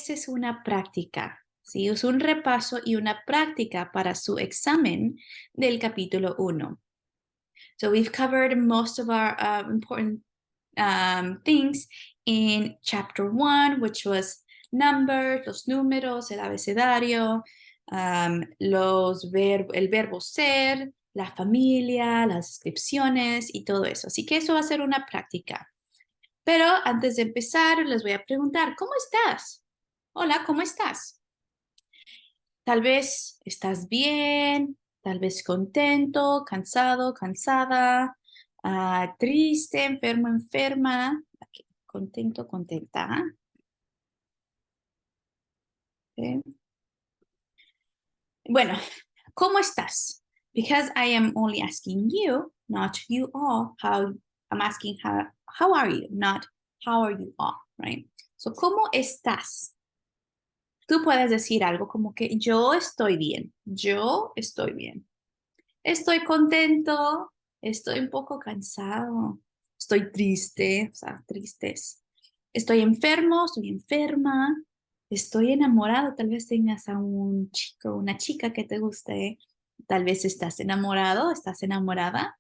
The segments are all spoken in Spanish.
esta es una práctica, ¿sí? Es un repaso y una práctica para su examen del capítulo 1. So we've covered most of our important things in chapter 1, which was numbers, los números, el abecedario, el verbo ser, la familia, las descripciones y todo eso. Así que eso va a ser una práctica. Pero antes de empezar, les voy a preguntar, ¿cómo estás? Hola, ¿cómo estás? Tal vez estás bien, tal vez contento, cansado, cansada, triste, enfermo, enferma, contento, contenta. ¿Sí? Bueno, ¿cómo estás? Because I am only asking you, not you all, I'm asking how are you, not how are you all, right? So, ¿cómo estás? Tú puedes decir algo como que yo estoy bien, yo estoy bien. Estoy contento, estoy un poco cansado, estoy triste, o sea, tristes. Estoy enfermo, estoy enferma, estoy enamorado, tal vez tengas a un chico, una chica que te guste, tal vez estás enamorado, estás enamorada.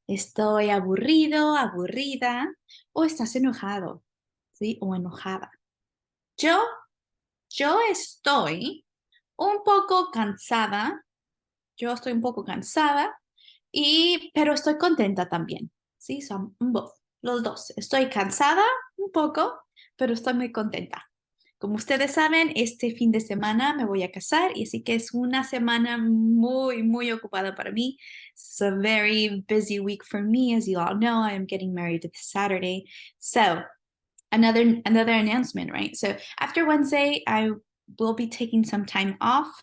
Estoy aburrido, aburrida, o estás enojado, ¿sí? O enojada. Yo, yo estoy un poco cansada, yo estoy un poco cansada, pero estoy contenta también, ¿sí? Son los dos. Estoy cansada un poco, pero estoy muy contenta. Como ustedes saben, este fin de semana me voy a casar y así que es una semana muy, muy ocupada para mí. It's a very busy week for me. As you all know, I am getting married this Saturday. So another announcement, right? So after Wednesday, I will be taking some time off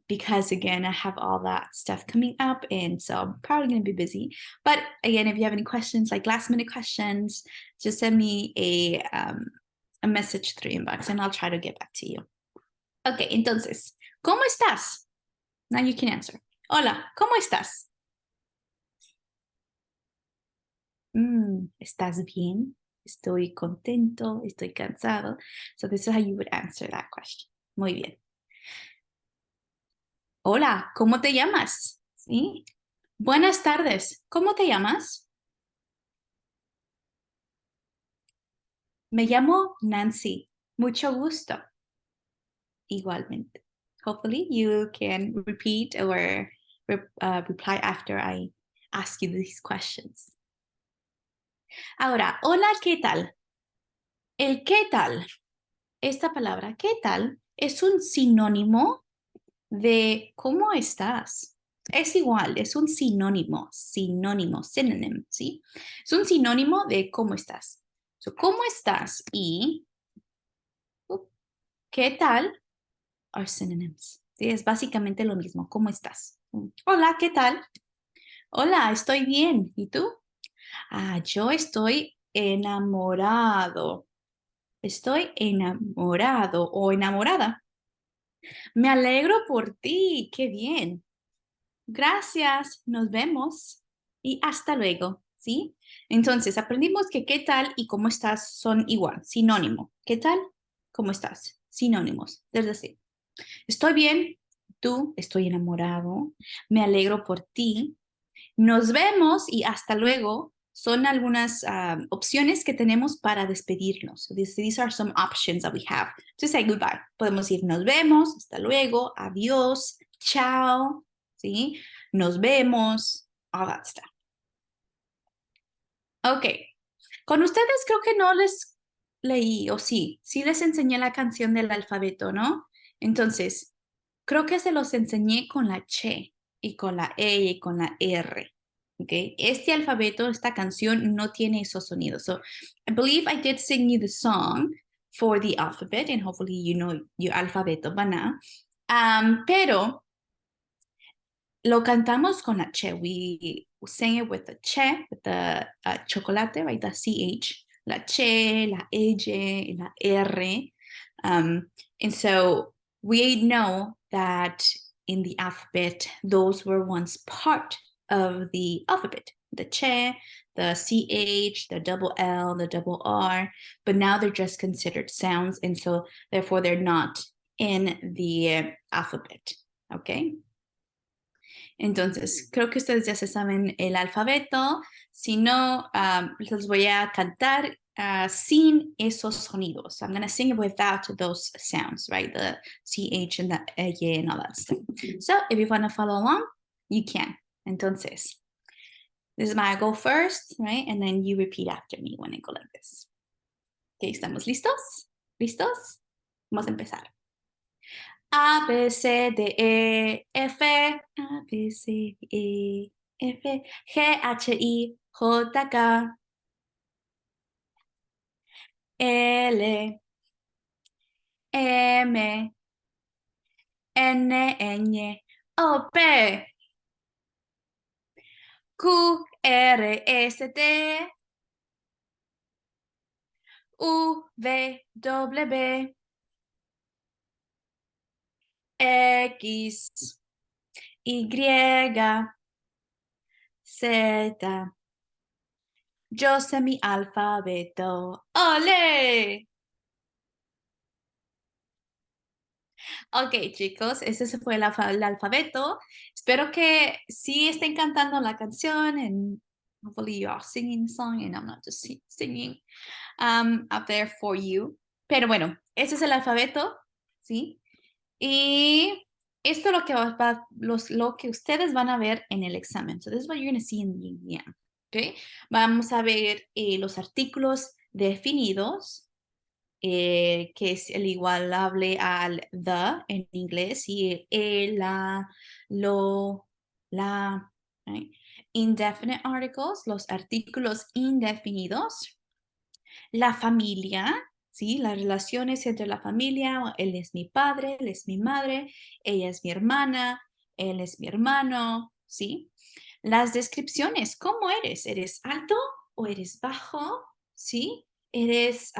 because again, I have all that stuff coming up, and so I'm probably going to be busy. But again, if you have any questions, like last minute questions, just send me a message through inbox, and I'll try to get back to you. Okay, entonces, ¿cómo estás? Now you can answer. Hola, ¿cómo estás? ¿Estás bien? Estoy contento, estoy cansado. So this is how you would answer that question. Muy bien. Hola, ¿cómo te llamas? ¿Sí? Buenas tardes, ¿cómo te llamas? Me llamo Nancy. Mucho gusto. Igualmente. Hopefully you can repeat or reply after I ask you these questions. Ahora, hola, ¿qué tal? El ¿qué tal? Esta palabra, ¿qué tal? Es un sinónimo de ¿cómo estás? Es igual, es un sinónimo, synonym, ¿sí? Es un sinónimo de ¿cómo estás? So, ¿cómo estás? Y ¿qué tal? Are synonyms. ¿Sí? Es básicamente lo mismo, ¿cómo estás? Hola, ¿qué tal? Hola, estoy bien. ¿Y tú? Yo estoy enamorado. Estoy enamorado o enamorada. Me alegro por ti, qué bien. Gracias, nos vemos y hasta luego, ¿sí? Entonces, aprendimos que qué tal y cómo estás son igual, sinónimo. ¿Qué tal? ¿Cómo estás? Sinónimos. Es decir, estoy bien, tú, estoy enamorado, me alegro por ti, nos vemos y hasta luego son algunas opciones que tenemos para despedirnos. These are some options that we have to say goodbye. Podemos decir nos vemos, hasta luego, adiós, chao, ¿sí? Nos vemos, all that stuff. Ok, con ustedes creo que no les leí, o sí les enseñé la canción del alfabeto, ¿no? Entonces, creo que se los enseñé con la Che y con la E y con la R. Okay. Este alfabeto, esta canción no tiene esos sonidos. So I believe I did sing you the song for the alphabet, and hopefully you know your alfabeto, ¿verdad? Pero lo cantamos con la Che. We sang it with the Che, with the chocolate, right? The CH, la Che, la J, la R. And so we know that in the alphabet, those were once part of the alphabet. The Che, the CH, the double L, the double R, but now they're just considered sounds, and so therefore they're not in the alphabet, ¿ok? Entonces, creo que ustedes ya se saben el alfabeto. Si no, les voy a cantar sin esos sonidos. I'm going to sing it without those sounds, right? The CH and the Y and all that stuff. So, if you want to follow along, you can. Entonces, this is my go first, right? And then you repeat after me when I go like this. Okay, ¿estamos listos? ¿Listos? Vamos a empezar. A, B, C, D, E, F, A, B, C, D, E, F, G, H, I, J, K, L, M, N, Ñ, O, P, Q, R, S, T, U, V, W, X, Y, Z. Yo sé mi alfabeto. ¡Ole! Ok, chicos, ese se fue el alfabeto. Espero que sí estén cantando la canción and hopefully you are singing the song and I'm not just singing out there for you. Pero bueno, ese es el alfabeto, ¿sí? Y esto es lo que ustedes van a ver en el examen. So this is what you're going to see in the exam. Okay? Vamos a ver los artículos definidos, que es el igualable al the en inglés, y el, la, lo, la. Right? Indefinite articles, los artículos indefinidos. La familia, ¿sí? Las relaciones entre la familia. Él es mi padre, él es mi madre, ella es mi hermana, él es mi hermano, ¿sí? Las descripciones, ¿cómo eres? ¿Eres alto o eres bajo? ¿Sí? ¿Eres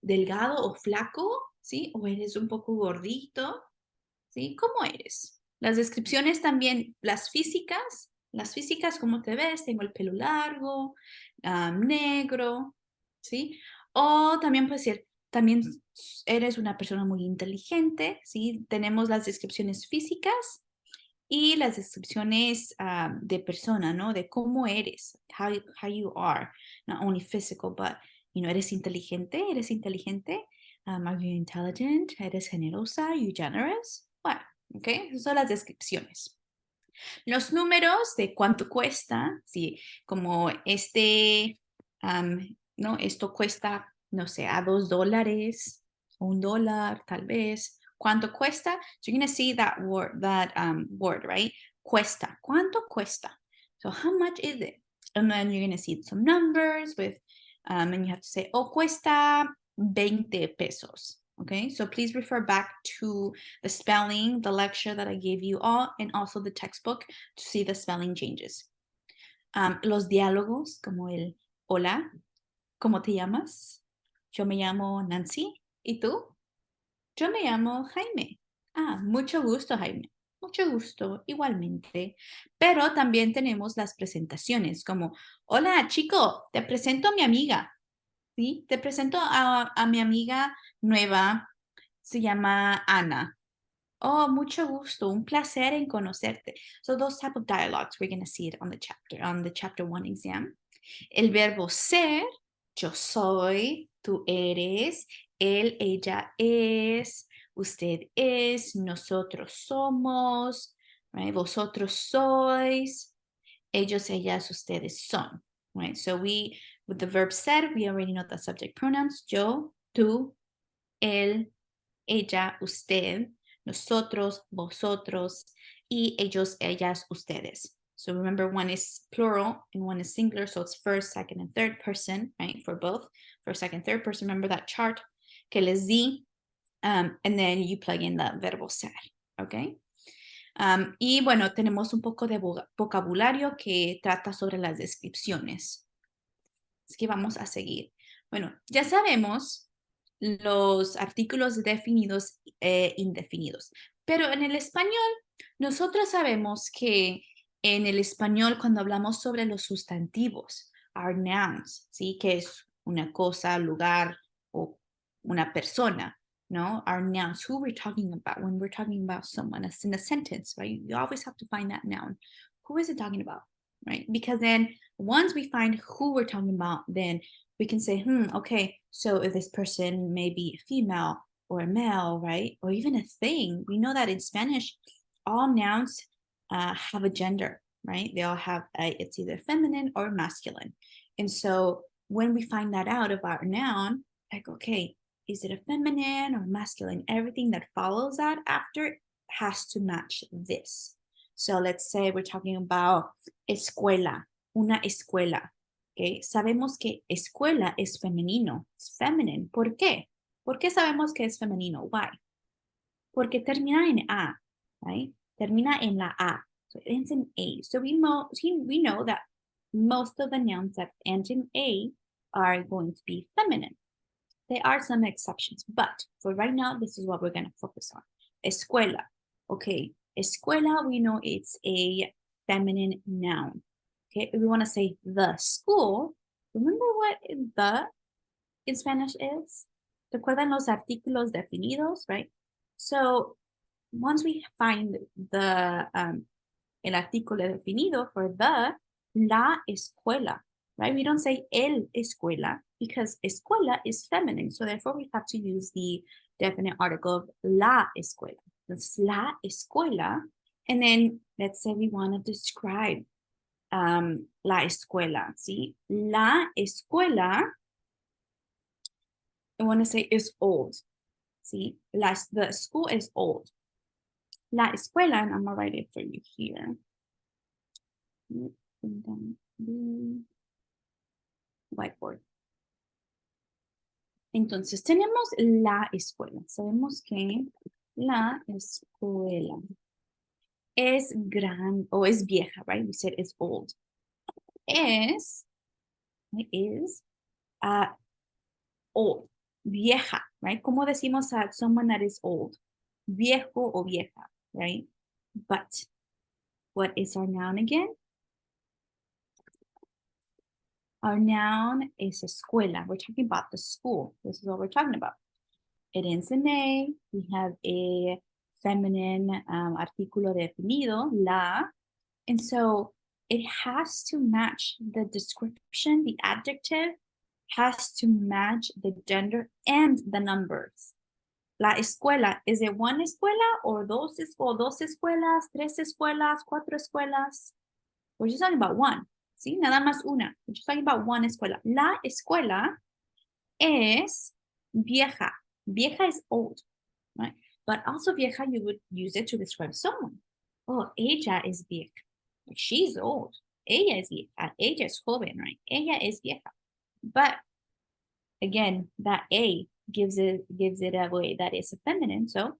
delgado o flaco? ¿Sí? ¿O eres un poco gordito? ¿Sí? ¿Cómo eres? Las descripciones también, las físicas, ¿cómo te ves? Tengo el pelo largo, negro, ¿sí? O también puede ser, también eres una persona muy inteligente, ¿sí? Tenemos las descripciones físicas y las descripciones de persona, ¿no? De cómo eres, how you are, not only physical, but, you know, ¿eres inteligente? Are you intelligent? ¿Eres generosa? Are you generous? Bueno, ¿ok? Esas son las descripciones. Los números de cuánto cuesta, ¿sí? Como ¿no? Esto cuesta, no sé, a $2, $1, tal vez. ¿Cuánto cuesta? So you're going to see that word, right? Cuesta. ¿Cuánto cuesta? So how much is it? And then you're going to see some numbers with, and you have to say, oh, cuesta 20 pesos. Okay, so please refer back to the spelling, the lecture that I gave you all, and also the textbook to see the spelling changes. Los diálogos, como el hola, ¿cómo te llamas? Yo me llamo Nancy. ¿Y tú? Yo me llamo Jaime. Mucho gusto, Jaime. Mucho gusto, igualmente. Pero también tenemos las presentaciones, como, hola, chico, te presento a mi amiga. ¿Sí? Te presento a mi amiga nueva, se llama Ana. Oh, mucho gusto, un placer en conocerte. So those type of dialogues, we're going to see it on the chapter 1 exam. El verbo ser, yo soy, tú eres, él, ella es, usted es, nosotros somos, right? Vosotros sois, ellos, ellas, ustedes son, right? So with the verb ser, we already know the subject pronouns, yo, tú, él, ella, usted, nosotros, vosotros, y ellos, ellas, ustedes. So remember, one is plural and one is singular, so it's first, second, and third person, right, for both. First, second, third person. Remember that chart que les di, and then you plug in the verbo ser, okay? Y bueno, tenemos un poco de vocabulario que trata sobre las descripciones. Así que vamos a seguir. Bueno, ya sabemos los artículos definidos e indefinidos, pero en el español, nosotros sabemos que en el español, cuando hablamos sobre los sustantivos, are nouns, ¿sí? Que es una cosa, lugar, o una persona, no? Are nouns. Who we're talking about when we're talking about someone. It's in a sentence, right? You always have to find that noun. Who is it talking about, right? Because then once we find who we're talking about, then we can say, okay, so if this person may be female or a male, right? Or even a thing, we know that in Spanish, all nouns have a gender, right? They all have it's either feminine or masculine. And so when we find that out about a noun, like, okay, is it a feminine or masculine? Everything that follows that after has to match this. So let's say we're talking about escuela, una escuela. Okay. Sabemos que escuela es femenino, es feminine. ¿Por qué? ¿Por qué sabemos que es femenino? Why? Porque termina en A, right? Termina en la A. So it ends in A. So we know that most of the nouns that end in A are going to be feminine. There are some exceptions, but for right now, this is what we're going to focus on. Escuela. Okay, escuela, we know it's a feminine noun. Okay, if we want to say the school, remember what the in Spanish is? ¿Recuerdan los artículos definidos, right? So once we find the el artículo definido for the, la escuela, right? We don't say el escuela because escuela is feminine. So therefore we have to use the definite article of la escuela. That's la escuela. And then let's say we want to describe la escuela, ¿sí? La escuela, I want to say is old, ¿sí? The school is old. La escuela, and I'm going to write it for you here. Whiteboard. Entonces tenemos la escuela. Sabemos que la escuela es gran o es vieja, right? We said it's old. Is old, vieja, right? ¿Cómo decimos a someone that is old? Viejo o vieja, right? But what is our noun again? Our noun is escuela. We're talking about the school. This is what we're talking about. It ends in A. We have a feminine artículo definido, la. And so it has to match the description, the adjective has to match the gender and the numbers. La escuela, is it one escuela or dos escuelas, tres escuelas, cuatro escuelas? We're just talking about one. ¿Sí? Nada más una. We're just talking about one escuela. La escuela es vieja. Vieja is old, right? But also vieja, you would use it to describe someone. Oh, ella es vieja. She's old. Ella es vieja. Ella es joven, right? Ella es vieja. But again, that A gives it away that it's a feminine. So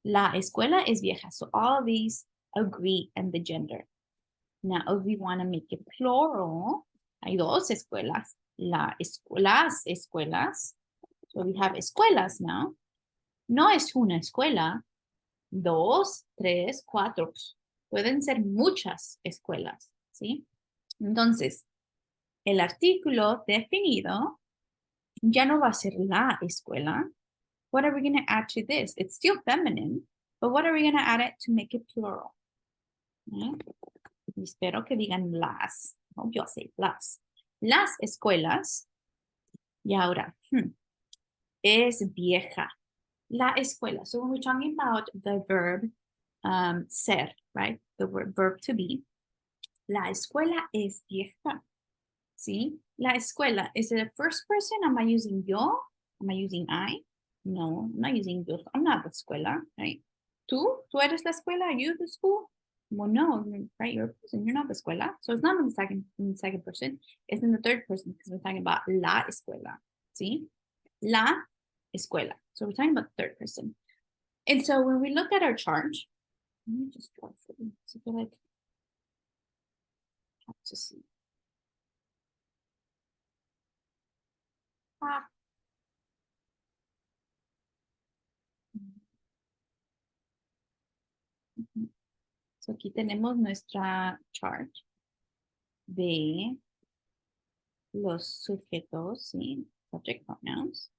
la escuela es vieja. So all of these agree in the gender. Now, if we want to make it plural, hay dos escuelas. Las escuelas. So we have escuelas now. No es una escuela, dos, tres, cuatro. Pueden ser muchas escuelas, ¿sí? Entonces, el artículo definido ya no va a ser la escuela. What are we going to add to this? It's still feminine, but what are we going to add it to make it plural? ¿Eh? Espero que digan las. I hope you'll say las. Las escuelas. Y ahora, es vieja. La escuela. So when we're talking about the verb ser, right? The verb to be. La escuela es vieja. ¿Sí? La escuela. Is it a first person? Am I using yo? Am I using I? No, I'm not using yo. I'm not the escuela, right? ¿Tú? ¿Tú eres la escuela? Are you the school? Well, no, right? You're a person. You're not the escuela. So it's not in the second person. It's in the third person because we're talking about la escuela. ¿Sí? La escuela. So we're talking about the third person. And so when we look at our chart, let me just draw for you. So I feel like I have to see. So aquí tenemos nuestra chart de los sujetos, ¿sí? Subject pronouns.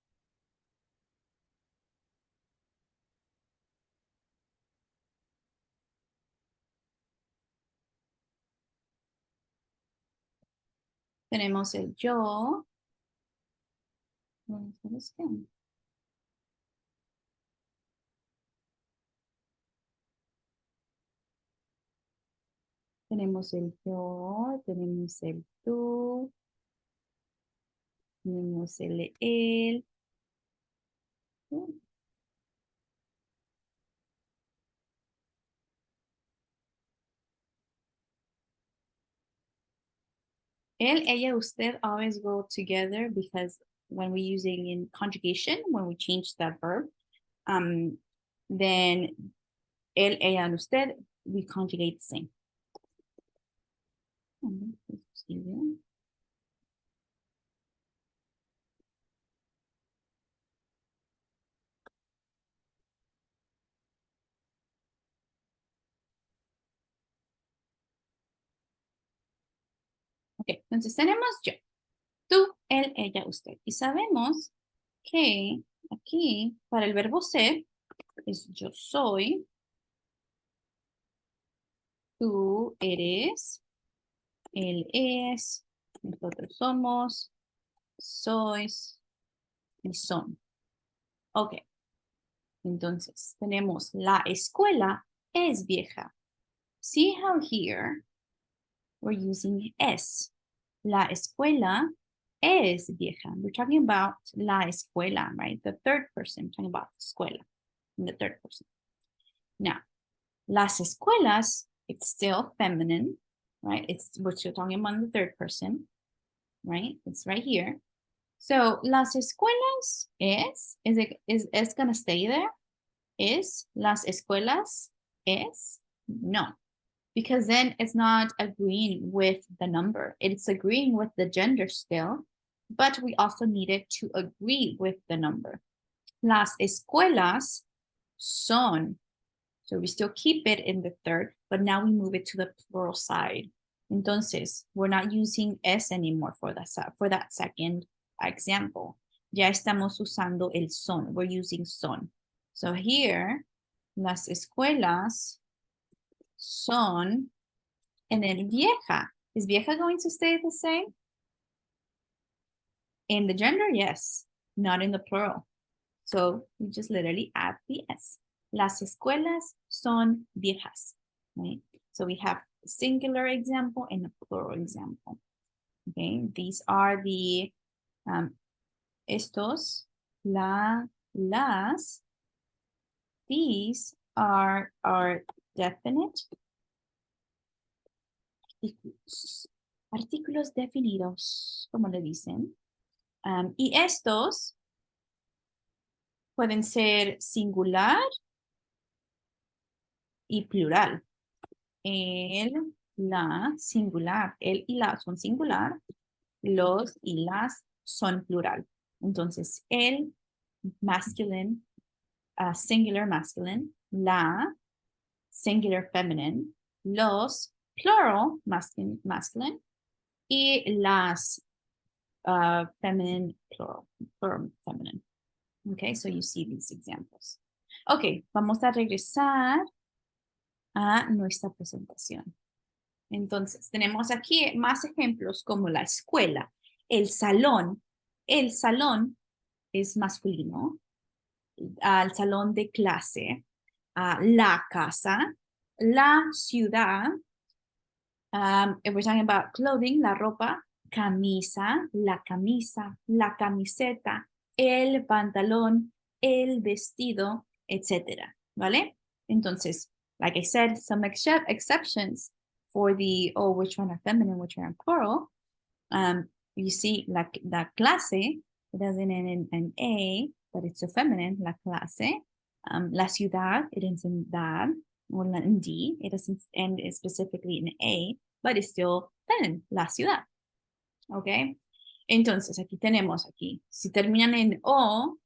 Tenemos el yo. ¿Sabes qué? Tenemos el yo, tenemos el tú, tenemos el él. Él, ella, usted always go together because when we're using in conjugation, when we change that verb, then él, ella, and usted, we conjugate the same. Ok, entonces tenemos yo, tú, él, ella, usted. Y sabemos que aquí, para el verbo ser, es yo soy, tú eres, él es, nosotros somos, sois y son. Ok, entonces tenemos la escuela es vieja. See how here we're using es. La escuela es vieja. We're talking about la escuela, right? The third person, talking about escuela in the third person. Now, las escuelas, it's still feminine, right? We're still talking about the third person, right? It's right here. So, las escuelas is gonna stay there? Is las escuelas es? No, because then it's not agreeing with the number. It's agreeing with the gender still, but we also needed to agree with the number. Las escuelas son. So we still keep it in the third, but now we move it to the plural side. Entonces, we're not using es anymore for that second example. Ya estamos usando el son. We're using son. So here, las escuelas son, and then vieja. Is vieja going to stay the same? In the gender, yes. Not in the plural. So we just literally add the s. Las escuelas son viejas. Right? So we have a singular example and a plural example. Okay, these are the estos, las. These are our definite artículos. Artículos definidos, como le dicen. Y estos pueden ser singular y plural. El, la, singular. El y la son singular. Los y las son plural. Entonces, el, masculine, singular masculine. La, singular feminine. Los, plural masculine. Y las, feminine, plural feminine. Okay, so you see these examples. Ok, vamos a regresar a nuestra presentación. Entonces, tenemos aquí más ejemplos como la escuela, el salón. El salón es masculino, al salón de clase, la casa, la ciudad. If we're talking about clothing, la ropa, camisa, la camiseta, el pantalón, el vestido, etcétera, ¿vale? Entonces, like I said, some exceptions for the, oh, which one are feminine, which one are plural. You see, like la clase, it doesn't end in an A, but it's a feminine, la clase. La ciudad, it ends in dad, or in D, it doesn't end specifically in A, but it's still feminine, la ciudad. ¿Ok? Entonces, aquí tenemos, si terminan en O,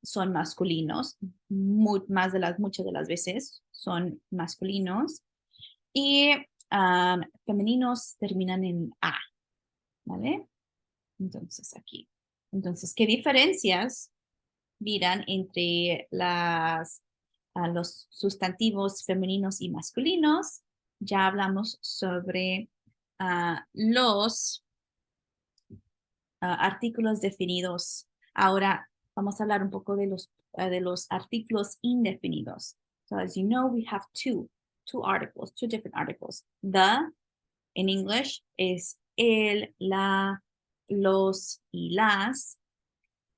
son masculinos, muchas de las veces son masculinos, y femeninos terminan en A, ¿vale? Entonces, aquí. Entonces, ¿qué diferencias miran entre los sustantivos femeninos y masculinos? Ya hablamos sobre los artículos definidos. Ahora vamos a hablar un poco de los artículos indefinidos. So as you know, we have two articles, two different articles. The, in English, is el, la, los y las.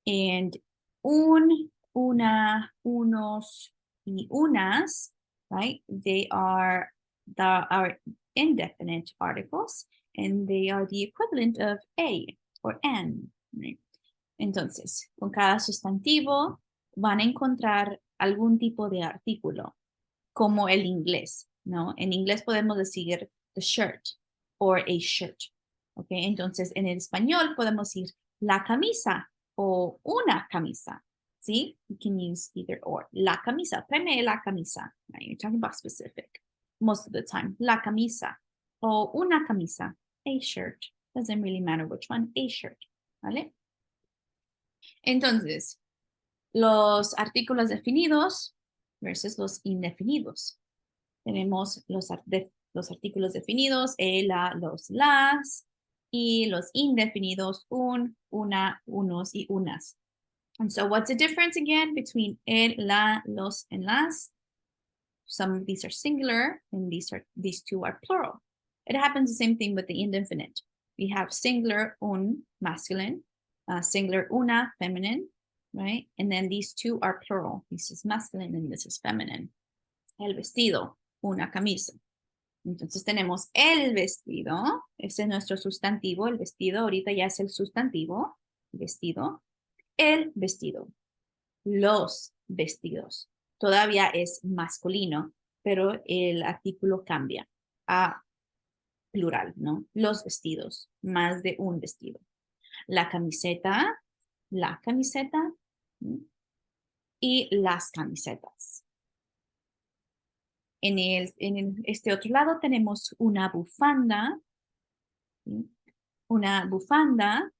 And una, unos y unas, right? They are our indefinite articles, and they are the equivalent of a or an. Right? Entonces, con cada sustantivo van a encontrar algún tipo de artículo, como el inglés, ¿no? En inglés podemos decir the shirt or a shirt, ¿ok? Entonces, en el español podemos decir la camisa o una camisa, ¿sí? You can use either or. La camisa, tráeme la camisa. Right? You're talking about specific most of the time. La camisa o una camisa, a shirt. Doesn't really matter which one, a shirt, ¿vale? Entonces, los artículos definidos versus los indefinidos. Tenemos los artículos definidos, el, la, los, las, y los indefinidos, un, una, unos y unas. And so what's the difference again between el, la, los, and las? Some of these are singular, and these two are plural. It happens the same thing with the indefinite. We have singular, un, masculine, singular, una, feminine, right? And then these two are plural. This is masculine and this is feminine. El vestido, una camisa. Entonces tenemos el vestido, ese es nuestro sustantivo, el vestido, ahorita ya es el sustantivo, vestido, el vestido, los vestidos. Todavía es masculino, pero el artículo cambia a plural, ¿no? Los vestidos, más de un vestido. La camiseta, ¿sí? Y las camisetas. En este otro lado tenemos una bufanda, ¿sí? Una bufanda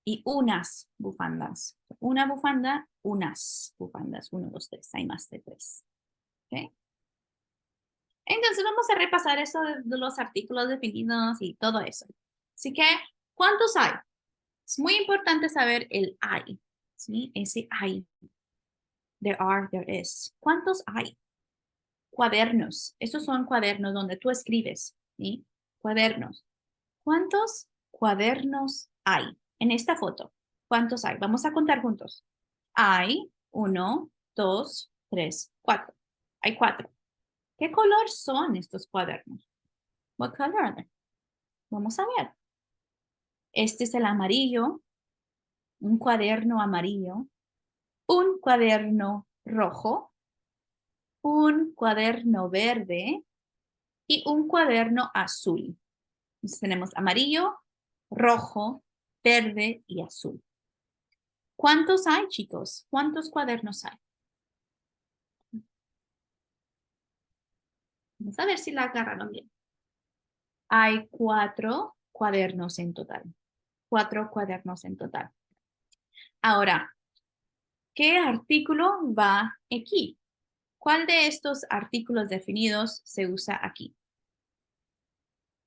y unas bufandas. Una bufanda, unas bufandas. 1, 2, 3. Hay más de 3. ¿Okay? Entonces vamos a repasar eso de los artículos definidos y todo eso. Así que, ¿cuántos hay? Es muy importante saber el hay. ¿Sí? Ese hay. There are, there is. ¿Cuántos hay? Cuadernos. Esos son cuadernos donde tú escribes. ¿Sí? Cuadernos. ¿Cuántos cuadernos hay? En esta foto, ¿cuántos hay? Vamos a contar juntos. Hay 1, 2, 3, 4. Hay 4. ¿Qué color son estos cuadernos? What color are they? Vamos a ver. Este es el amarillo, un cuaderno amarillo, un cuaderno rojo, un cuaderno verde y un cuaderno azul. Entonces tenemos amarillo, rojo, verde y azul. ¿Cuántos hay, chicos? ¿Cuántos cuadernos hay? Vamos a ver si la agarraron bien. Hay 4 cuadernos en total. 4 cuadernos en total. Ahora, ¿qué artículo va aquí? ¿Cuál de estos artículos definidos se usa aquí?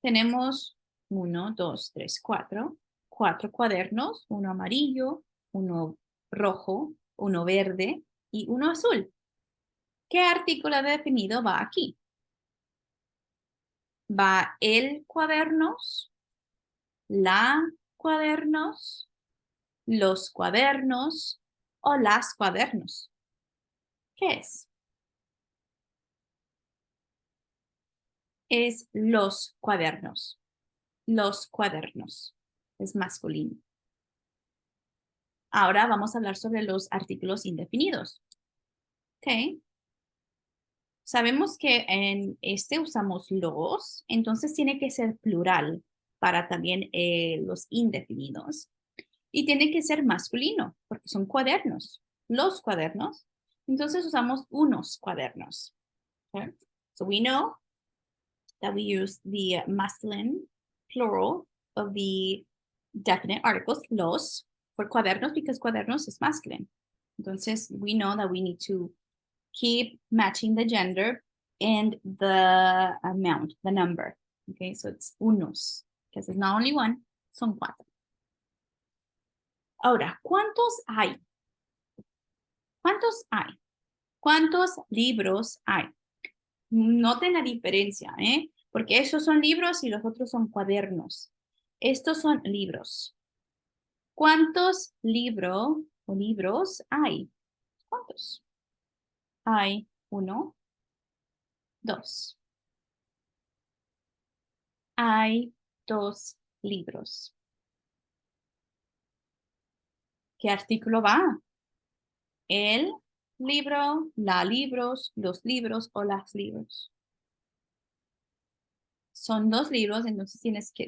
Tenemos 1, 2, 3, 4. 4 cuadernos, uno amarillo, uno rojo, uno verde y uno azul. ¿Qué artículo definido va aquí? Va el cuadernos, la cuadernos, los cuadernos o las cuadernos. ¿Qué es? Es los cuadernos. Los cuadernos. Es masculino. Ahora vamos a hablar sobre los artículos indefinidos. ¿Ok? Sabemos que en este usamos los, entonces tiene que ser plural para también los indefinidos. Y tiene que ser masculino, porque son cuadernos. Los cuadernos. Entonces usamos unos cuadernos. Okay? So we know that we use the masculine plural of the definite articles, los, for cuadernos, because cuadernos is masculine. Entonces, we know that we need to keep matching the gender and the amount, the number. Okay, so it's unos, because it's not only one, son cuatro. Ahora, ¿cuántos hay? ¿Cuántos hay? ¿Cuántos libros hay? Noten la diferencia, ¿eh? Porque esos son libros y los otros son cuadernos. Estos son libros. ¿Cuántos libros hay? ¿Cuántos? Hay 1, 2. Hay 2 libros. ¿Qué artículo va? El libro, la libros, los libros o las libros. Son 2 libros, entonces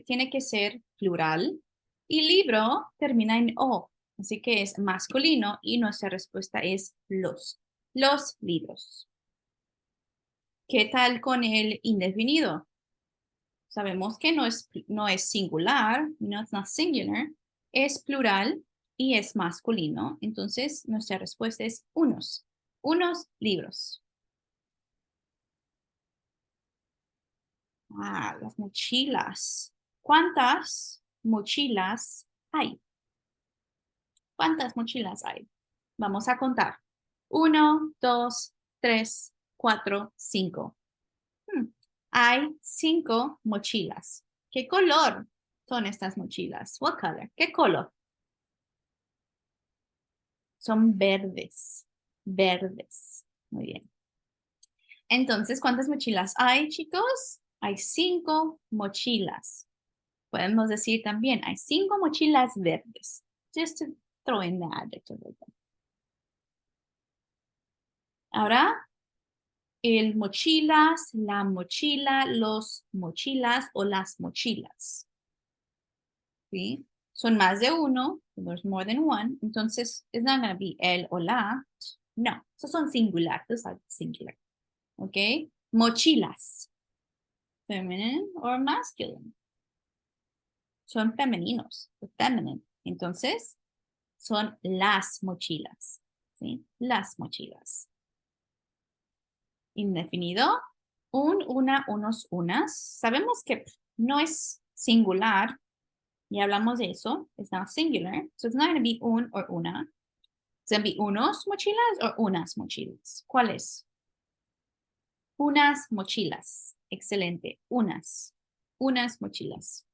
tiene que ser plural. Y libro termina en O, así que es masculino y nuestra respuesta es los. Los libros. ¿Qué tal con el indefinido? Sabemos que no es singular, no es not singular, es plural y es masculino. Entonces, nuestra respuesta es unos libros. Ah, las mochilas. ¿Cuántas mochilas hay? ¿Cuántas mochilas hay? Vamos a contar. 1, 2, 3, 4, 5. Hay 5 mochilas. ¿Qué color son estas mochilas? What color? ¿Qué color? Son verdes. Verdes. Muy bien. Entonces, ¿cuántas mochilas hay, chicos? Hay 5 mochilas. Podemos decir también, hay 5 mochilas verdes. Just to throw in the adjective. Ahora, el mochilas, la mochila, los mochilas o las mochilas. ¿Sí? Son más de uno, there's more than one, entonces it's not going to be el o la. No, esos son singular, those are singular. ¿Ok? Mochilas. Feminine or masculine. Son femeninos, feminine. Entonces, son las mochilas. ¿Sí? Las mochilas. Indefinido. Un, una, unos, unas. Sabemos que no es singular. Ya hablamos de eso. It's not singular. So it's not going to be un or una. It's going to be unos mochilas or unas mochilas. ¿Cuál es? Unas mochilas. Excelente. Unas. Unas mochilas.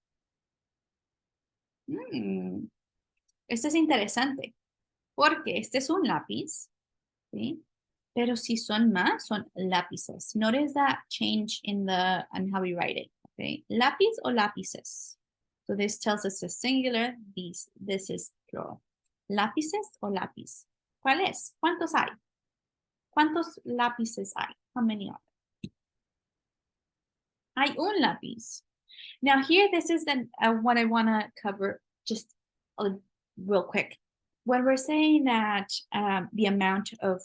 Esto es interesante. Porque este es un lápiz. ¿Sí? Pero si son más, son lápices. Notice that change in how we write it. Okay? Lápiz o lápices. So this tells us a singular. This is plural. Lápices o lápiz. ¿Cuál es? ¿Cuántos hay? ¿Cuántos lápices hay? How many are there? Hay un lápiz. Now here, this is what I want to cover just real quick. When we're saying that the amount of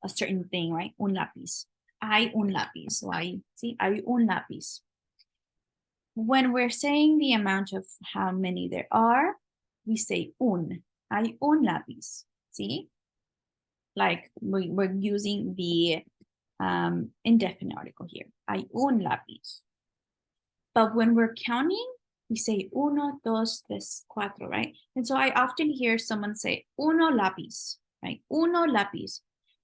a certain thing, right? Un lápiz. Hay un lápiz. So hay un lápiz. When we're saying the amount of how many there are, we say un. Hay un lápiz. See? Like we're using the indefinite article here. Hay un lápiz. But when we're counting, we say uno, dos, tres, cuatro, right? And so I often hear someone say uno lápiz, right? Uno lápiz.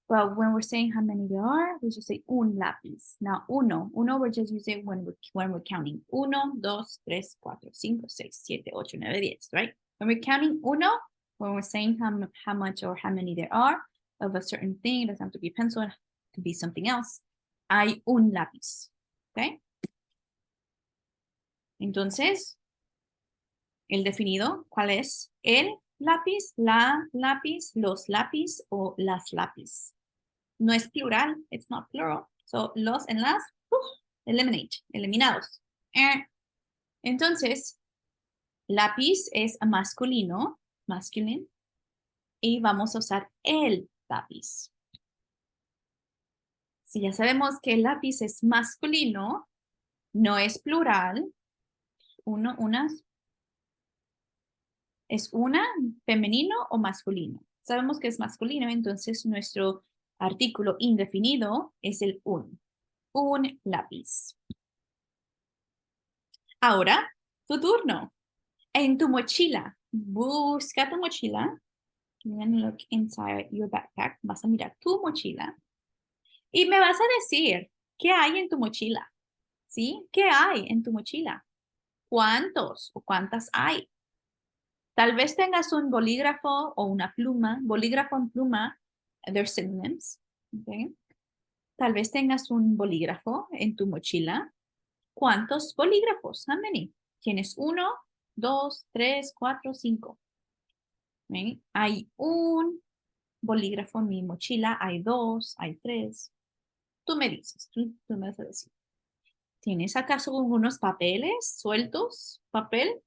But when we're saying how many there are, we just say un lápiz. Now, uno we're just using when we're counting. Uno, dos, tres, cuatro, cinco, seis, siete, ocho, nueve, diez, right? When we're counting uno, when we're saying how much or how many there are of a certain thing, it doesn't have to be a pencil, it could be something else. Hay un lápiz, okay? Entonces, el definido, ¿cuál es? El lápiz, la lápiz, los lápiz o las lápiz. No es plural, it's not plural. So, los and las, eliminate, eliminados. Entonces, lápiz es masculino, masculine, y vamos a usar el lápiz. Si ya sabemos que el lápiz es masculino, no es plural, uno, unas, ¿Es una, femenino o masculino? Sabemos que es masculino, entonces nuestro artículo indefinido es el un. Un lápiz. Ahora, tu turno. En tu mochila. Busca tu mochila. You're gonna look inside your backpack. Vas a mirar tu mochila. Y me vas a decir, ¿qué hay en tu mochila? ¿Sí? ¿Qué hay en tu mochila? ¿Cuántos o cuántas hay? Tal vez tengas un bolígrafo o una pluma. Bolígrafo y pluma, they're synonyms. Okay. Tal vez tengas un bolígrafo en tu mochila. ¿Cuántos bolígrafos? How many? ¿Tienes uno, dos, tres, cuatro, cinco? ¿Okay? Hay un bolígrafo en mi mochila, hay dos, hay tres. Tú me dices, tú me vas a decir. ¿Tienes acaso algunos papeles sueltos? ¿Papel?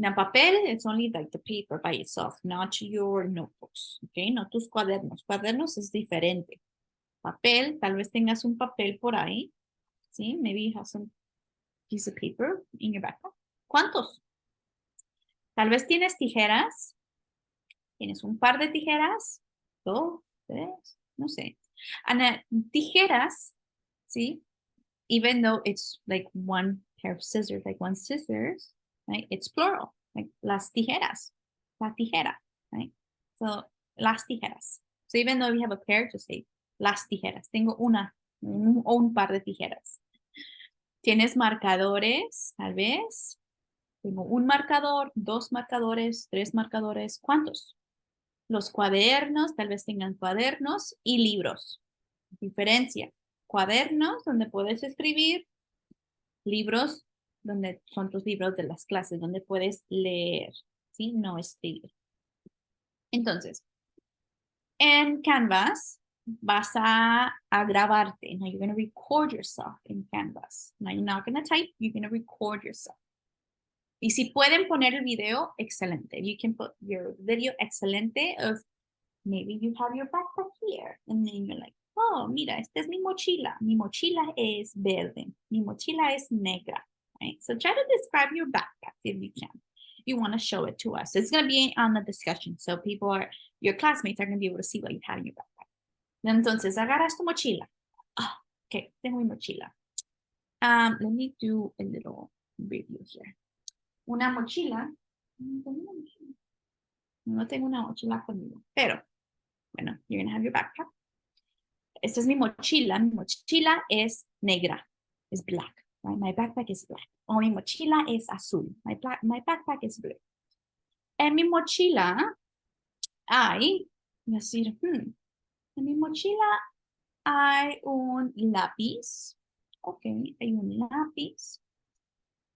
Now, papel, it's only like the paper by itself, not your notebooks, okay? No tus cuadernos. Cuadernos es diferente. Papel, tal vez tengas un papel por ahí, ¿sí? Maybe you have some piece of paper in your backpack. ¿Cuántos? Tal vez tienes tijeras. ¿Tienes un par de tijeras? Dos, tres, no sé. And tijeras, ¿sí? Even though it's like one pair of scissors, like one scissors, right? It's plural, like las tijeras, la tijera, right? So, las tijeras. So even though we have a pair, just say las tijeras. Tengo o un par de tijeras. ¿Tienes marcadores? Tal vez. Tengo un marcador, dos marcadores, tres marcadores. ¿Cuántos? Los cuadernos, tal vez tengan cuadernos y libros. Diferencia. Cuadernos donde puedes escribir, libros donde son tus libros de las clases, donde puedes leer, ¿sí? No escribir. Entonces, en Canvas vas a grabarte. Now you're going to record yourself in Canvas. Now you're not going to type, you're going to record yourself. Y si pueden poner el video, excelente. You can put your video excelente of maybe you have your backpack here. And then you're like, oh, mira, esta es mi mochila. Mi mochila es verde. Mi mochila es negra. Right? So try to describe your backpack if you can. You want to show it to us. It's going to be on the discussion. So people are, your classmates are going to be able to see what you have in your backpack. Entonces, agarras tu mochila. Oh, okay, tengo mi mochila. Let me do a little review here. Una mochila. No tengo una mochila conmigo, pero bueno, you're gonna have your backpack. Esta es mi mochila. Mi mochila es negra. Es black. Right? My backpack is black. O mi mochila es azul. My backpack is blue. En mi mochila hay, voy a decir, en mi mochila hay un lápiz. Ok, hay un lápiz.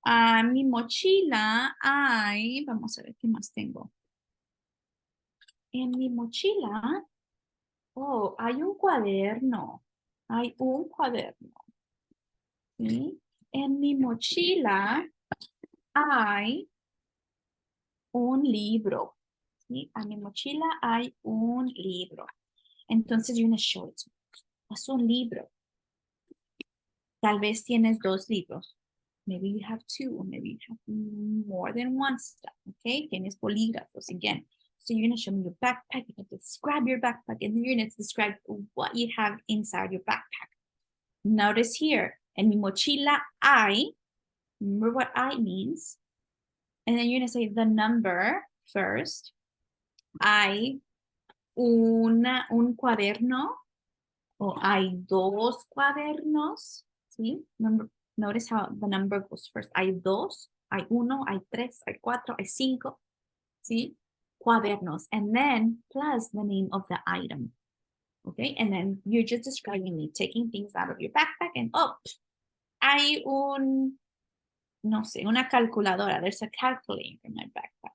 En mi mochila hay, vamos a ver qué más tengo. En mi mochila, oh, hay un cuaderno. Hay un cuaderno. ¿Sí? En mi mochila hay un libro. ¿Sí? En mi mochila hay un libro. Entonces, you're going to show it. Es un libro. Tal vez tienes dos libros. Maybe you have two, or maybe you have more than one stuff. Okay? Tienes bolígrafos again. So you're going to show me your backpack. You have to describe your backpack, and then you're going to describe what you have inside your backpack. Notice here, en mi mochila hay, remember what I means? And then you're going to say the number first. Hay un cuaderno, o hay dos cuadernos, ¿sí? Notice how the number goes first. Hay dos, hay uno, hay tres, hay cuatro, hay cinco, ¿sí? Cuadernos. And then plus the name of the item. Okay? And then you're just describing me taking things out of your backpack and, oh, hay no sé, una calculadora. There's a calculator in my backpack.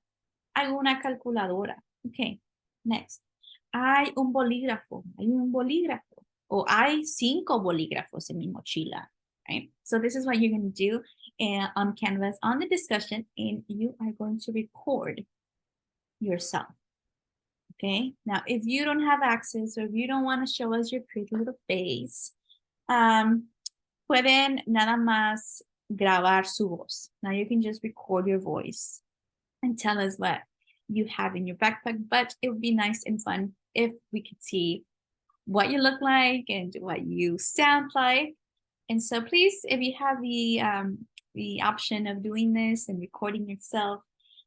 Hay una calculadora. Okay, next. Hay un bolígrafo. Hay un bolígrafo. O hay 5 bolígrafos en mi mochila. Right? So this is what you're going to do on Canvas on the discussion, and you are going to record yourself. Okay, now if you don't have access or if you don't want to show us your pretty little face, pueden nada más grabar su voz. Now you can just record your voice. and tell us what you have in your backpack. But it would be nice and fun if we could see what you look like and what you sound like. And so please, if you have the option of doing this and recording yourself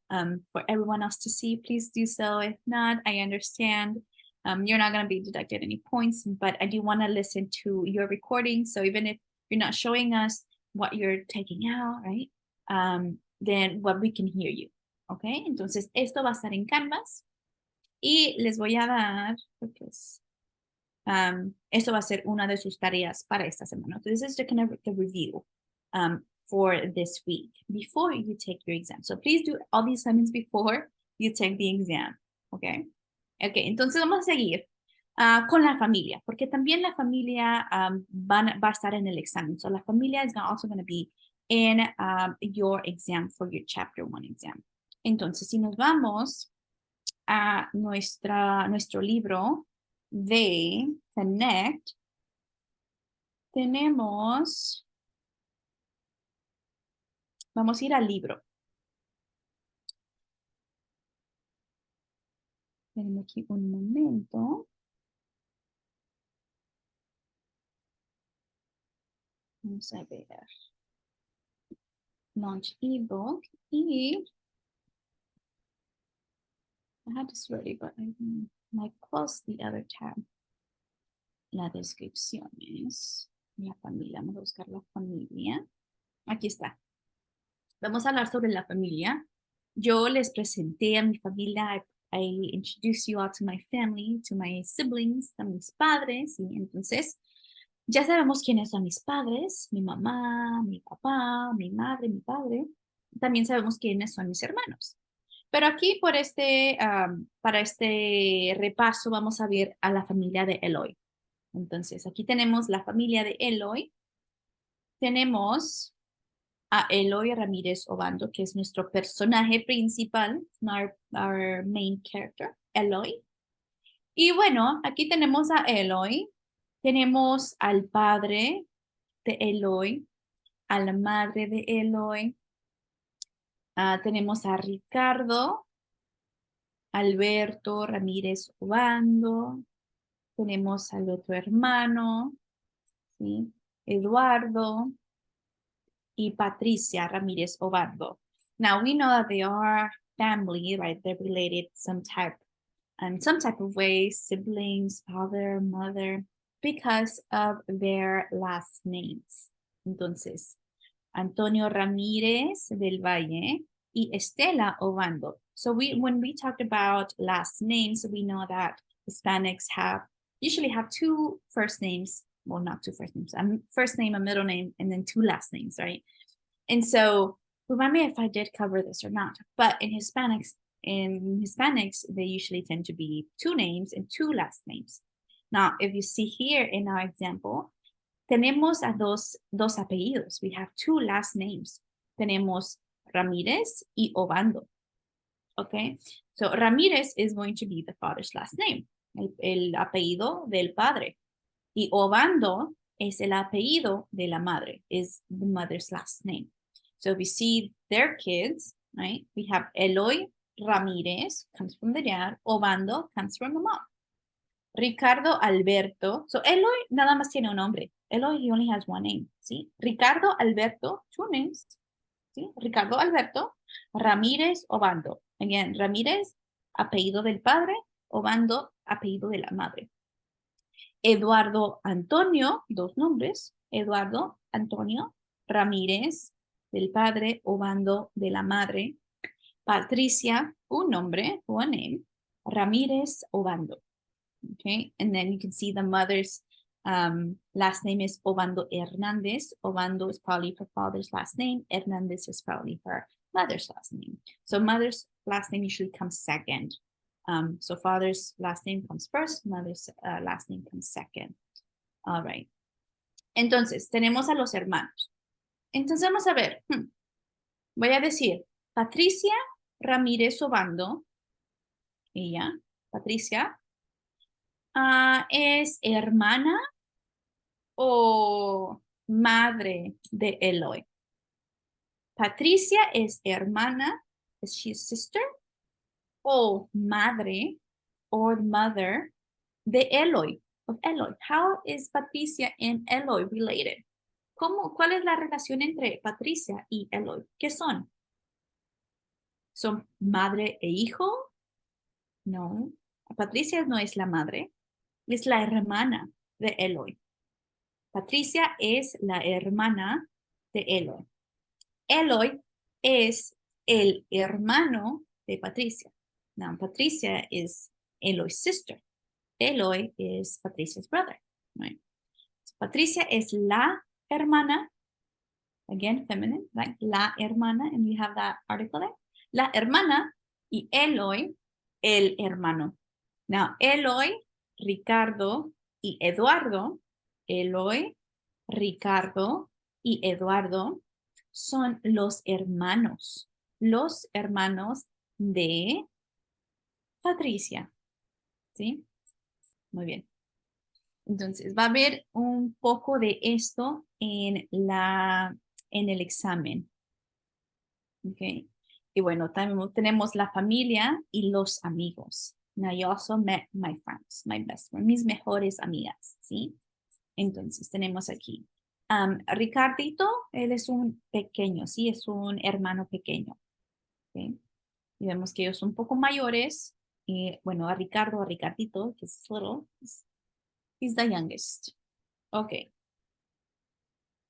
for everyone else to see, please do so. If not, I understand. You're not going to be deducted any points, but I do want to listen to your recording. So even if you're not showing us what you're taking out, right? Then what we can hear you. Okay, entonces esto va a estar en Canvas y les voy a dar, porque esto va a ser una de sus tareas para esta semana. So this is the kind of the review for this week before you take your exam. So please do all these assignments before you take the exam. Okay. Okay, entonces vamos a seguir con la familia, porque también la familia va a estar en el examen. So la familia is also going to be in your exam for your chapter 1 exam. Entonces, si nos vamos a nuestro libro de Connect, vamos a ir al libro. Tenemos aquí un momento. Vamos a ver. Launch ebook y I had this ready, but I might close the other tab. La descripción es la familia. Vamos a buscar la familia. Aquí está. Vamos a hablar sobre la familia. Yo les presenté a mi familia. I introduced you all to my family, to my siblings, a mis padres. Y entonces, ya sabemos quiénes son mis padres, mi mamá, mi papá, mi madre, mi padre. También sabemos quiénes son mis hermanos. Pero aquí para este repaso vamos a ver a la familia de Eloy. Entonces, aquí tenemos la familia de Eloy. Tenemos a Eloy Ramírez Obando, que es nuestro personaje principal, our main character, Eloy. Y bueno, aquí tenemos a Eloy. Tenemos al padre de Eloy, a la madre de Eloy. Tenemos a Ricardo, Alberto Ramírez Obando. Tenemos al otro hermano, ¿sí? Eduardo y Patricia Ramírez Obando. Now we know that they are family, right? They're related some type of way, siblings, father, mother, because of their last names. Entonces, Antonio Ramírez del Valle y Estela Obando. So when we talked about last names, we know that Hispanics usually have two first names. Well, not two first names. A first name, a middle name, and then two last names, right? And so, remind me if I did cover this or not. But in Hispanics, they usually tend to be two names and two last names. Now, if you see here in our example, tenemos a dos apellidos. We have two last names. Tenemos Ramírez y Obando. Okay, so Ramírez is going to be the father's last name, el apellido del padre. Y Obando es el apellido de la madre, is the mother's last name. So we see their kids, right? We have Eloy Ramírez, comes from the dad. Obando comes from the mom. Ricardo Alberto. So Eloy nada más tiene un nombre. Eloy, he only has one name, ¿sí? Ricardo Alberto, two names. ¿Sí? Ricardo Alberto Ramírez Obando. Again, Ramírez, apellido del padre. Obando, apellido de la madre. Eduardo Antonio, dos nombres. Eduardo Antonio Ramírez, del padre. Obando, de la madre. Patricia, un nombre, one name. Ramírez Obando. Okay, and then you can see the mother's last name is Obando Hernandez. Obando is probably her father's last name. Hernandez is probably her mother's last name. So mother's last name usually comes second. So father's last name comes first, mother's last name comes second. All right. Entonces, tenemos a los hermanos. Entonces, vamos a ver. Voy a decir, Patricia Ramírez Obando, ella, Patricia, ¿es hermana o madre de Eloy? Patricia es hermana Is she a sister? O madre or mother de Eloy, of Eloy. How is Patricia and Eloy related? ¿Cuál es la relación entre Patricia y Eloy? ¿Qué son? ¿Son madre e hijo? No. Patricia no es la madre, es la hermana de Eloy. Patricia es la hermana de Eloy. Eloy es el hermano de Patricia. Now, Patricia is Eloy's sister. Eloy is Patricia's brother. Right? So, Patricia es la hermana, again, feminine, right? La hermana, and you have that article there. La hermana y Eloy, el hermano. Now, Eloy, Ricardo y Eduardo, Eloy, Ricardo y Eduardo son los hermanos de Patricia. ¿Sí? Muy bien. Entonces, va a haber un poco de esto en el examen. ¿Ok? Y bueno, también tenemos la familia y los amigos. Now, I also met my friends, my best friends, mis mejores amigas, ¿sí? Entonces, tenemos aquí. Ricardito, él es un pequeño, ¿sí? Es un hermano pequeño. ¿Ok? Y vemos que ellos son un poco mayores. Bueno, a Ricardito, que es little, he's the youngest. Ok.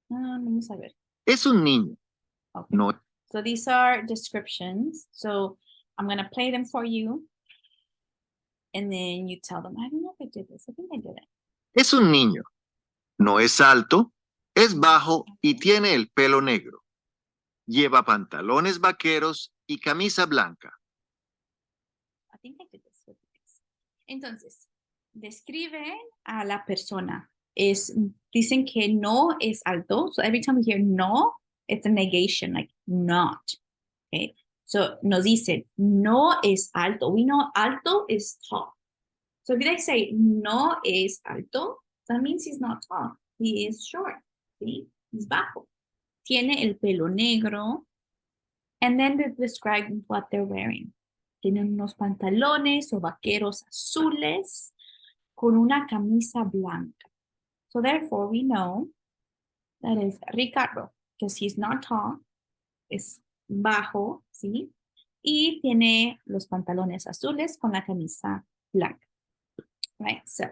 Vamos a ver. Es un niño. Okay. No. So these are descriptions. So I'm going to play them for you. And then you tell them. I don't know if I did this. I think I did it. Es un niño. No es alto, es bajo y tiene el pelo negro. Lleva pantalones vaqueros y camisa blanca. I think I did this. Entonces, describen a la persona. Dicen que no es alto. So every time we hear no, it's a negation, like not. Okay. So nos dicen no es alto. We know alto is tall. So if they say no es alto, that means he's not tall. He is short. ¿Sí? He's bajo. Tiene el pelo negro. And then they describe what they're wearing. Tienen unos pantalones o vaqueros azules con una camisa blanca. So therefore we know that is Ricardo, because he's not tall, es bajo, ¿sí? Y tiene los pantalones azules con la camisa blanca. Right, so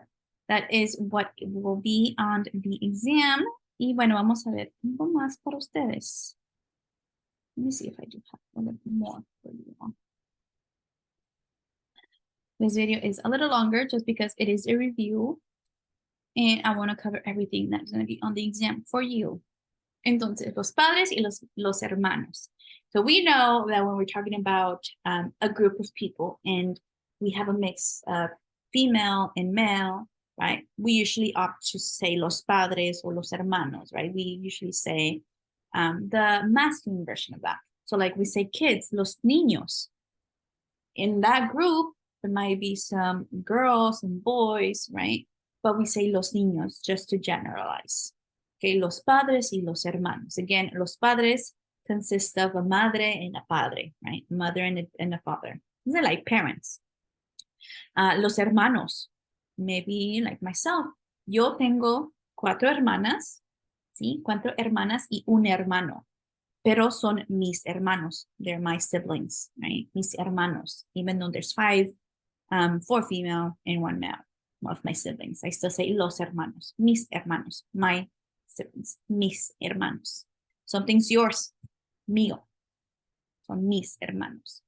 that is what it will be on the exam. Y bueno, vamos a ver un poco más para ustedes. Let me see if I do have a little more for you. This video is a little longer just because it is a review and I want to cover everything that's going to be on the exam for you. Entonces, los padres y los hermanos. So we know that when we're talking about a group of people and we have a mix of female and male, right? We usually opt to say los padres or los hermanos, right? We usually say the masculine version of that. So like we say kids, los niños. In that group, there might be some girls and boys, right? But we say los niños just to generalize. Okay, los padres y los hermanos. Again, los padres consist of a madre and a padre, right? Mother and a father. They're like parents. Los hermanos, maybe like myself. Yo tengo 4 hermanas, ¿sí? 4 hermanas y un hermano. Pero son mis hermanos. They're my siblings, right? Mis hermanos. Even though there's 5, 4 female and 1 male of my siblings. I still say los hermanos. Mis hermanos. My siblings. Mis hermanos. Something's yours. Mío. Son mis hermanos.